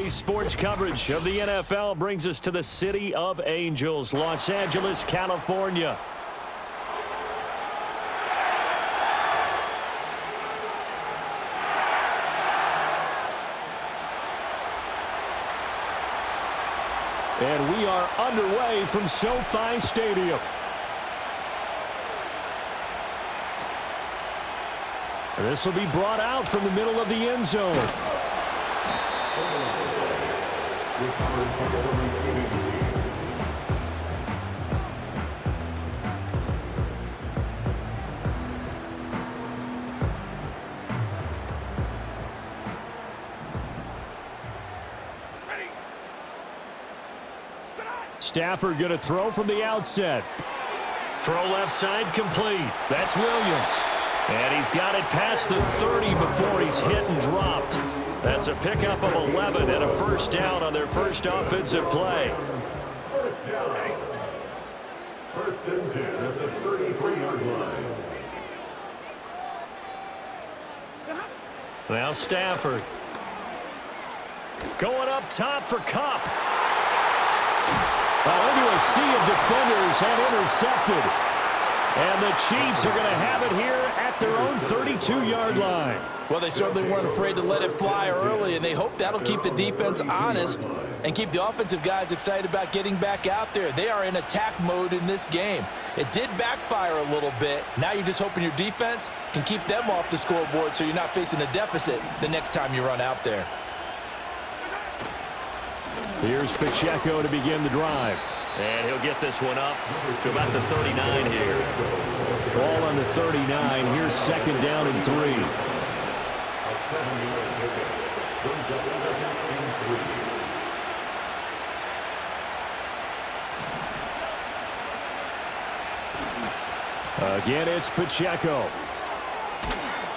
Today's sports coverage of the NFL brings us to the City of Angels, Los Angeles, California. And we are underway from SoFi Stadium. This will be brought out from the middle of the end zone. Stafford going to throw from the outset. Throw left side complete. That's Williams. And he's got it past the 30 before he's hit and dropped. That's a pickup of 11 and a first down on their first offensive play. First down. First and 10 at the 33-yard line. Now Stafford. Going up top for Kupp. Well, into a sea of defenders and intercepted. And the Chiefs are going to have it here at their own 32-yard line. Well, they certainly weren't afraid to let it fly early, and they hope that'll keep the defense honest and keep the offensive guys excited about getting back out there. They are in attack mode in this game. It did backfire a little bit. Now you're just hoping your defense can keep them off the scoreboard so you're not facing a deficit the next time you run out there. Here's Pacheco to begin the drive. And he'll get this one up to about the 39 here. Ball on the 39. Here's second down and 3. Again, it's Pacheco.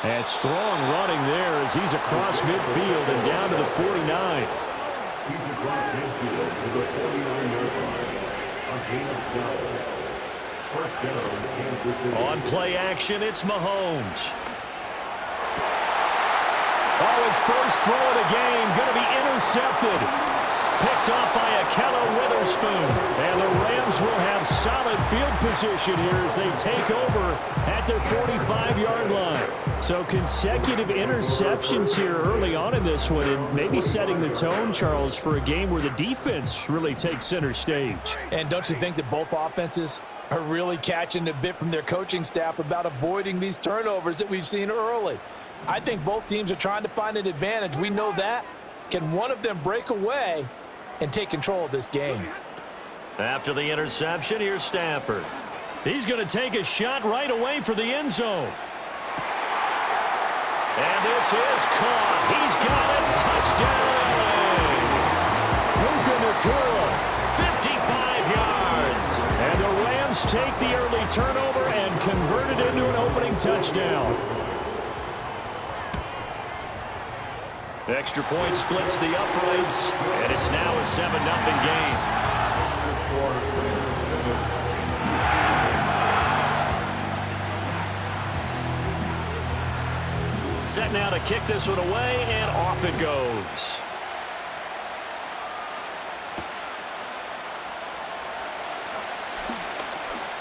And strong running there as he's across midfield and down to the 49. He's across midfield to the 49-yard line. First down, on play action, it's Mahomes. Oh, his first throw of the game going to be intercepted. Picked off by Akello Witherspoon. And the Rams will have solid field position here as they take over at their 45-yard line. So consecutive interceptions here early on in this one, and maybe setting the tone, Charles, for a game where the defense really takes center stage. And don't you think that both offenses are really catching a bit from their coaching staff about avoiding these turnovers that we've seen early? I think both teams are trying to find an advantage. We know that. Can one of them break away and take control of this game? After the interception, here's Stafford. He's going to take a shot right away for the end zone. And this is caught. He's got it. Touchdown. Puka Nacua, 55 yards. And the Rams take the early turnover and convert it into an opening touchdown. Extra point splits the uprights, and it's now a 7-0 game. Set now to kick this one away, and off it goes.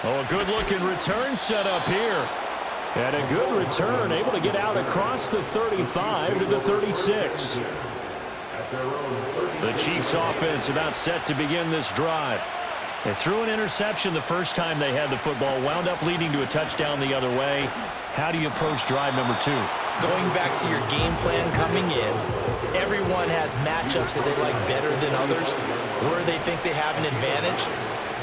Oh, a good-looking return set up here. And a good return, able to get out across the 35 to the 36. The Chiefs offense about set to begin this drive. They threw an interception the first time they had the football, wound up leading to a touchdown the other way. How do you approach drive number 2? Going back to your game plan coming in, everyone has matchups that they like better than others, where they think they have an advantage.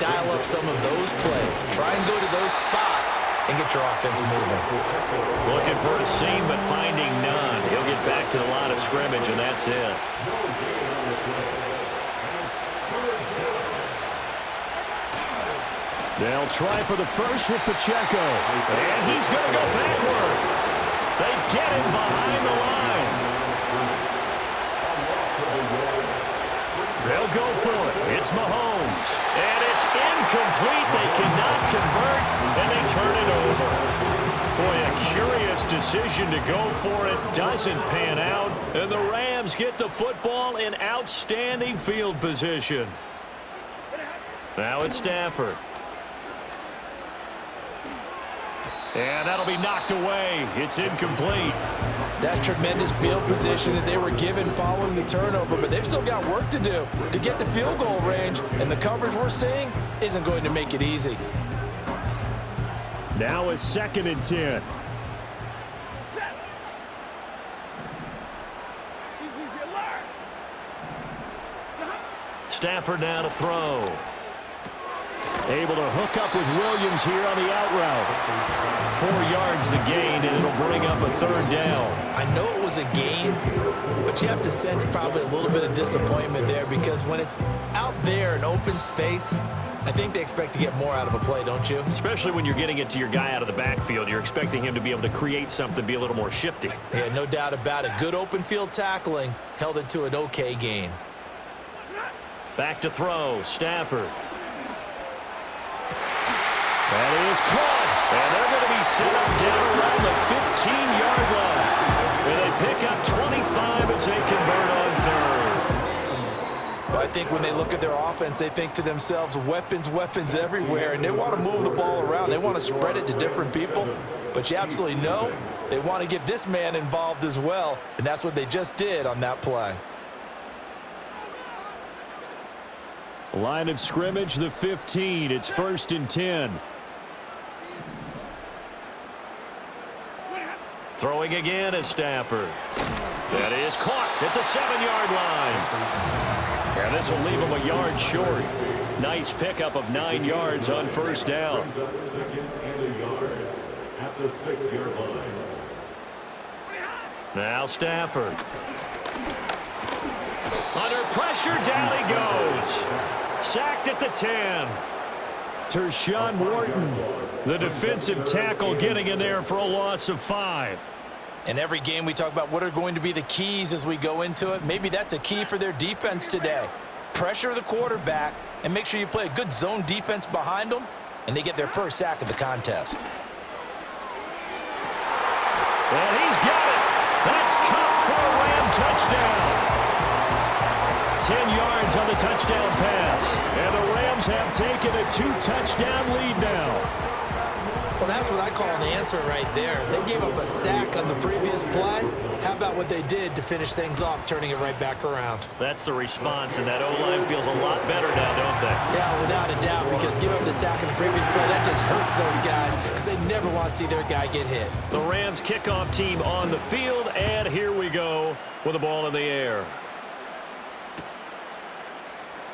Dial up some of those plays. Try and go to those spots and get your offense moving. Looking for a seam, but finding none. He'll get back to the line of scrimmage, and that's it. They'll try for the first with Pacheco. And he's going to go backward. They get him behind the line. They'll go for it. It's Mahomes. And it's incomplete. They cannot convert, and they turn it over. Boy, a curious decision to go for it. Doesn't pan out. And the Rams Rams get the football in outstanding field position. Now it's Stafford. And that'll be knocked away. It's incomplete. That's tremendous field position that they were given following the turnover, but they've still got work to do to get to field goal range, and the coverage we're seeing isn't going to make it easy. Now a 2nd and 10. Stafford now to throw. Able to hook up with Williams here on the out route. 4 yards the gain, and it'll bring up a 3rd down. I know it was a gain, but you have to sense probably a little bit of disappointment there, because when it's out there in open space, I think they expect to get more out of a play, don't you? Especially when you're getting it to your guy out of the backfield. You're expecting him to be able to create something, be a little more shifty. Yeah, no doubt about it. Good open field tackling held it to an okay gain. Back to throw, Stafford. That is caught, and they're going to be set up down around the 15-yard line. And they pick up 25 as they convert on 3rd. Well, I think when they look at their offense, they think to themselves, weapons, weapons everywhere, and they want to move the ball around. They want to spread it to different people, but you absolutely know they want to get this man involved as well, and that's what they just did on that play. Line of scrimmage, the 15. It's 1st and 10. Throwing again is Stafford. That is caught at the 7-yard line. And this will leave him a yard short. Nice pickup of 9 yards on 1st down. 2nd and a yard at the 6-yard line. Now Stafford. Under pressure, down he goes. Sacked at the 10. Tershawn Wharton, the defensive tackle, getting in there for a loss of 5. In every game we talk about what are going to be the keys as we go into it. Maybe that's a key for their defense today. Pressure the quarterback and make sure you play a good zone defense behind them, and they get their first sack of the contest. And he's got it. That's caught for a Ram touchdown. 10 yards on the touchdown pass. And the Rams have taken a 2-touchdown lead now. Well, that's what I call an answer right there. They gave up a sack on the previous play. How about what they did to finish things off, turning it right back around? That's the response, and that O-line feels a lot better now, don't they? Yeah, without a doubt, because giving up the sack on the previous play, that just hurts those guys because they never want to see their guy get hit. The Rams kickoff team on the field, and here we go with the ball in the air.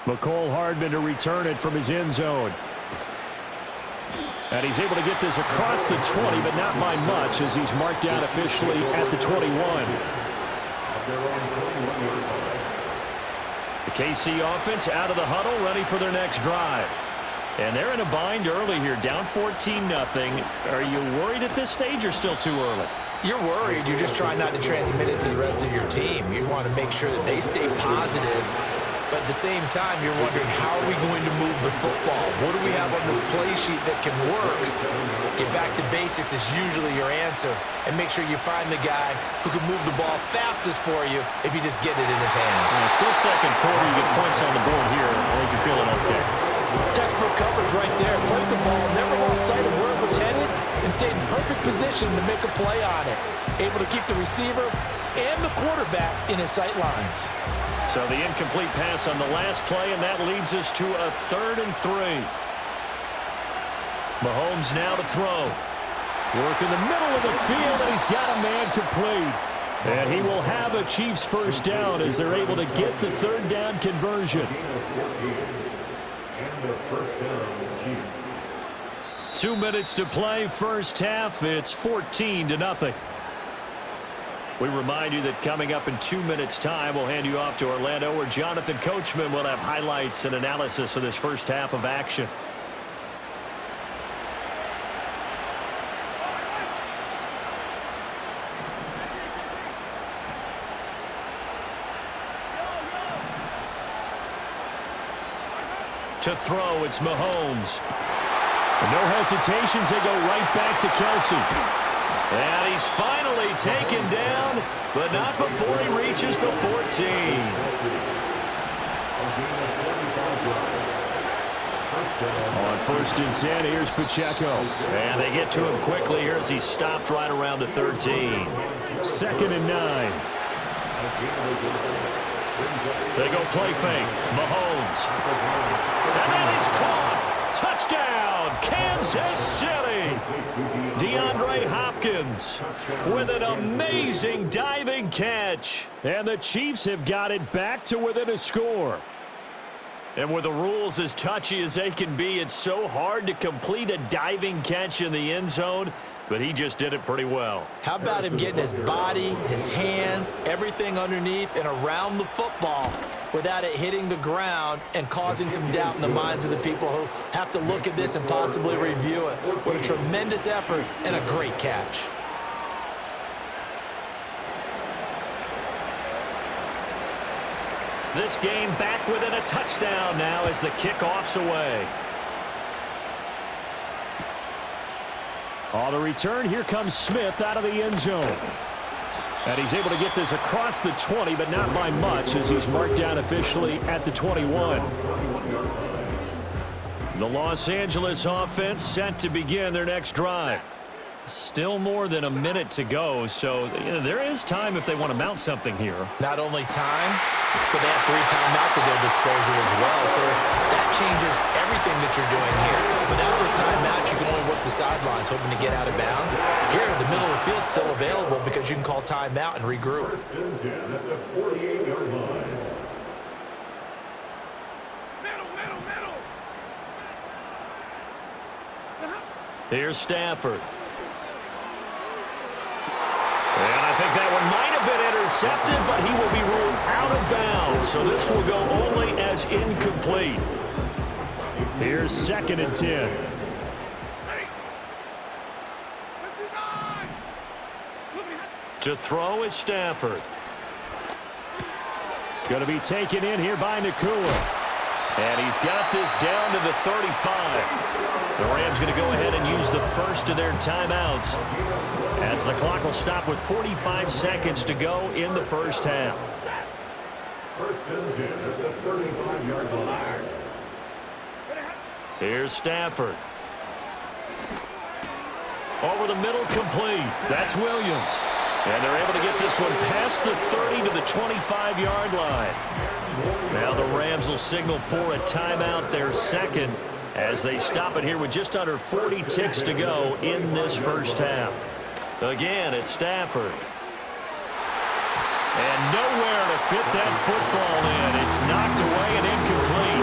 McCole Hardman to return it from his end zone. And he's able to get this across the 20, but not by much, as he's marked down officially at the 21. The KC offense out of the huddle, ready for their next drive. And they're in a bind early here, down 14-0. Are you worried at this stage or still too early? You're worried. You're just trying not to transmit it to the rest of your team. You want to make sure that they stay positive. But at the same time, you're wondering, how are we going to move the football? What do we have on this play sheet that can work? Get back to basics is usually your answer. And make sure you find the guy who can move the ball fastest for you if you just get it in his hands. Still second quarter. You get points on the board here. I think you're feeling okay. Textbook coverage right there. Played the ball, never lost sight of where it was headed, and stayed in perfect position to make a play on it. Able to keep the receiver and the quarterback in his sight lines. So the incomplete pass on the last play, and that leads us to a 3rd and 3. Mahomes now to throw. Work in the middle of the field, and he's got a man complete. And he will have a Chiefs first down as they're able to get the 3rd down conversion. 2 minutes to play, first half. It's 14-0. We remind you that coming up in 2 minutes' time, we'll hand you off to Orlando, where Jonathan Coachman will have highlights and analysis of this first half of action. To throw, it's Mahomes. No hesitations, they go right back to Kelsey. And he's finally taken down, but not before he reaches the 14. On 1st and 10, here's Pacheco. And they get to him quickly here as he's stopped right around the 13. 2nd and 9. They go play fake. Mahomes. And that is caught. Touchdown, Kansas City. DeAndre Hopkins with an amazing diving catch. And the Chiefs have got it back to within a score. And with the rules as touchy as they can be, it's so hard to complete a diving catch in the end zone, but he just did it pretty well. How about him getting his body, his hands, everything underneath and around the football without it hitting the ground and causing some doubt in the minds of the people who have to look at this and possibly review it. What a tremendous effort and a great catch. This game back within a touchdown now as the kickoff's away. On the return, here comes Smith out of the end zone. And he's able to get this across the 20, but not by much as he's marked down officially at the 21. The Los Angeles offense set to begin their next drive. Still more than a minute to go, so there is time if they want to mount something here. Not only time, but they have 3 timeouts at their disposal as well, so that changes everything that you're doing here. Without those timeouts, you can only work the sidelines, hoping to get out of bounds. Here, the middle of the field's still available because you can call timeout and regroup. Here's Stafford. And I think that one might have been intercepted, but he will be ruled out of bounds. So this will go only as incomplete. Here's 2nd and 10. To throw is Stafford. Going to be taken in here by Nakua. And he's got this down to the 35. The Rams going to go ahead and use the first of their timeouts as the clock will stop with 45 seconds to go in the first half. 1st and 10 at the 35-yard line. Here's Stafford. Over the middle, complete. That's Williams. And they're able to get this one past the 30 to the 25-yard line. Now the Rams will signal for a timeout, their second, as they stop it here with just under 40 ticks to go in this first half. Again, it's Stafford. And nowhere to fit that football in. It's knocked away and incomplete.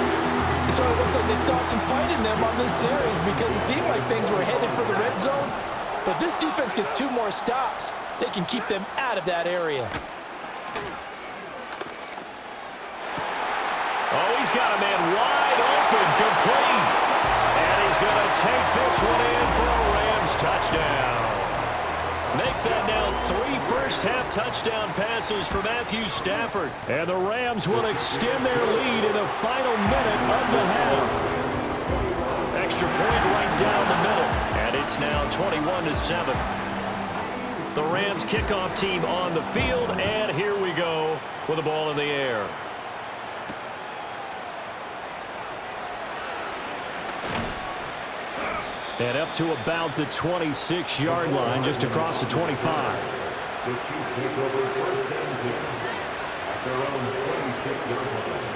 It sort of looks like they stopped some fight in them on this series because it seemed like things were headed for the red zone. But this defense gets 2 more stops. They can keep them out of that area. Oh, he's got a man wide open, complete. And he's going to take this one in for a Rams touchdown. Make that now 3 first-half touchdown passes for Matthew Stafford. And the Rams will extend their lead in the final minute of the half. Extra point right down the middle. And it's now 21-7. The Rams kickoff team on the field. And here we go with the ball in the air. And up to about the 26-yard line, just across the 25. The Chiefs take over 1st and 10 at their own 26-yard line.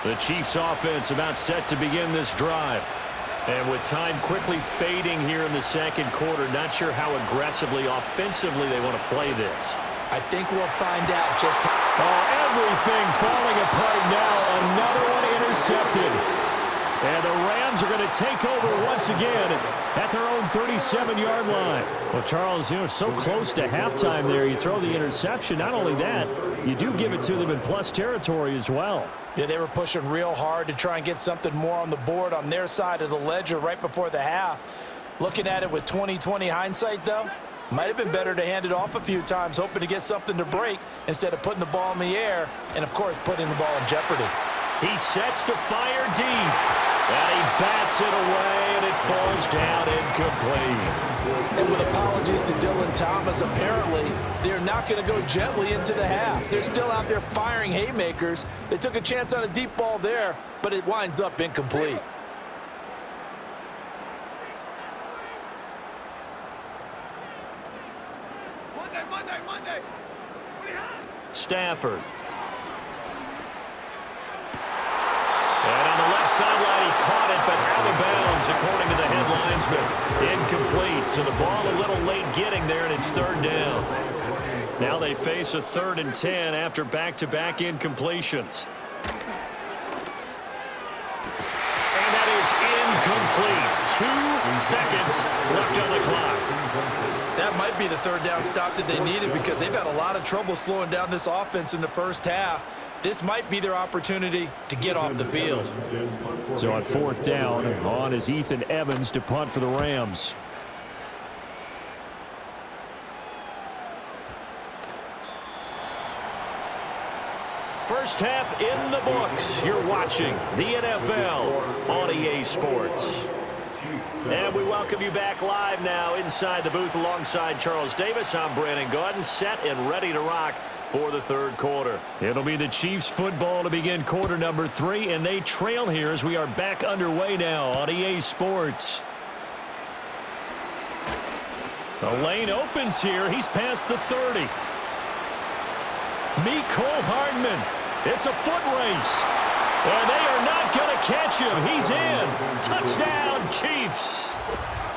The Chiefs offense about set to begin this drive. And with time quickly fading here in the second quarter, not sure how aggressively, offensively they want to play this. I think we'll find out just how. Oh, everything falling apart now. Another one intercepted. And the Rams are going to take over once again at their own 37-yard line. Well, Charles, so close to halftime there. You throw the interception. Not only that, you do give it to them in plus territory as well. Yeah, they were pushing real hard to try and get something more on the board on their side of the ledger right before the half. Looking at it with 20/20 hindsight, though, might have been better to hand it off a few times, hoping to get something to break instead of putting the ball in the air and, of course, putting the ball in jeopardy. He sets to fire deep. And he bats it away, and it falls down incomplete. And with apologies to Dylan Thomas, apparently they're not going to go gently into the half. They're still out there firing haymakers. They took a chance on a deep ball there, but it winds up incomplete. Monday. Stafford. And on the left sideline, he caught it, but out of bounds, according to the head linesman. Incomplete, so the ball a little late getting there, and it's third down. Now they face a 3rd and 10 after back-to-back incompletions. And that is incomplete. 2 seconds left on the clock. That might be the third down stop that they needed because they've had a lot of trouble slowing down this offense in the first half. This might be their opportunity to get off the field. So on 4th down, on is Ethan Evans to punt for the Rams. First half in the books. You're watching the NFL on EA Sports. And we welcome you back live now inside the booth alongside Charles Davis. I'm Brandon Gaudin, set and ready to rock for the third quarter. It'll be the Chiefs football to begin quarter number 3, and they trail here as we are back underway now on EA Sports. The lane opens here. He's past the 30. Mecole Hardman. It's a foot race. And they are not going to catch him. He's in. Touchdown, Chiefs.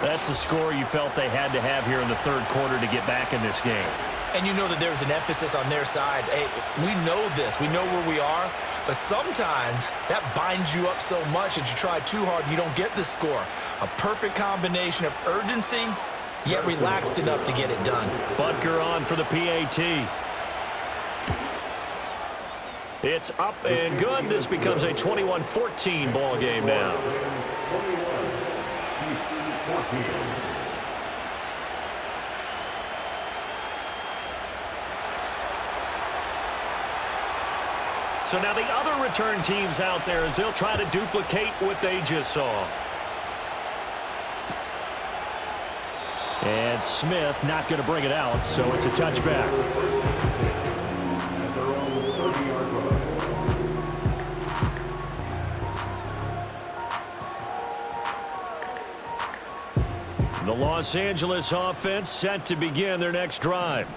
That's the score you felt they had to have here in the third quarter to get back in this game. And you know that there's an emphasis on their side. Hey, we know this. We know where we are. But sometimes that binds you up so much that you try too hard, you don't get the score. A perfect combination of urgency, yet relaxed enough to get it done. Butker on for the PAT. It's up and good. This becomes a 21-14 ball game now. So now the other return teams out there as they'll try to duplicate what they just saw. And Smith not going to bring it out, so it's a touchback. The Los Angeles offense set to begin their next drive.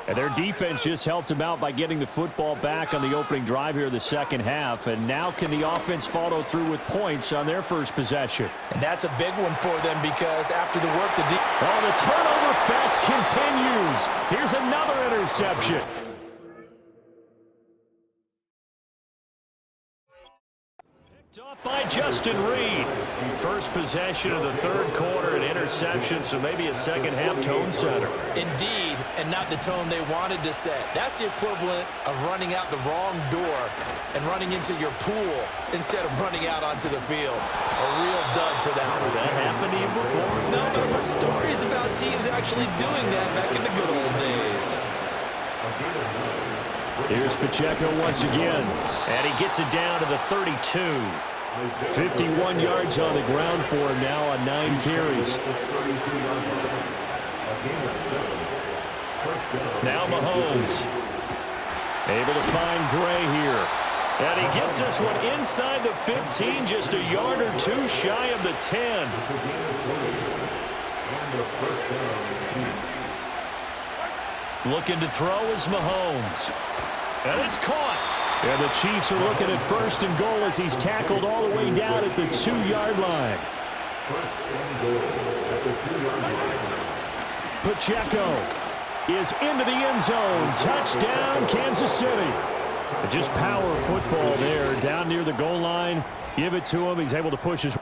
And their defense just helped them out by getting the football back on the opening drive here in the second half. And now can the offense follow through with points on their first possession? And that's a big one for them because after the work the turnover fest continues. Here's another interception. Picked off by Justin Reed. First possession of the third quarter, an interception, so maybe a second half tone setter. Indeed, and not the tone they wanted to set. That's the equivalent of running out the wrong door and running into your pool instead of running out onto the field. A real dud for that one. Has that happened to you before? No, but I've heard stories about teams actually doing that back in the good old days. Here's Pacheco once again, and he gets it down to the 32. 51 yards on the ground for him now on 9 carries. Now Mahomes. Able to find Gray here. And he gets this one inside the 15, just a yard or two shy of the 10. Looking to throw is Mahomes. And it's caught. And the Chiefs are looking at 1st and goal as he's tackled all the way down at the 2-yard line. Pacheco is into the end zone. Touchdown, Kansas City. Just power football there down near the goal line. Give it to him. He's able to push his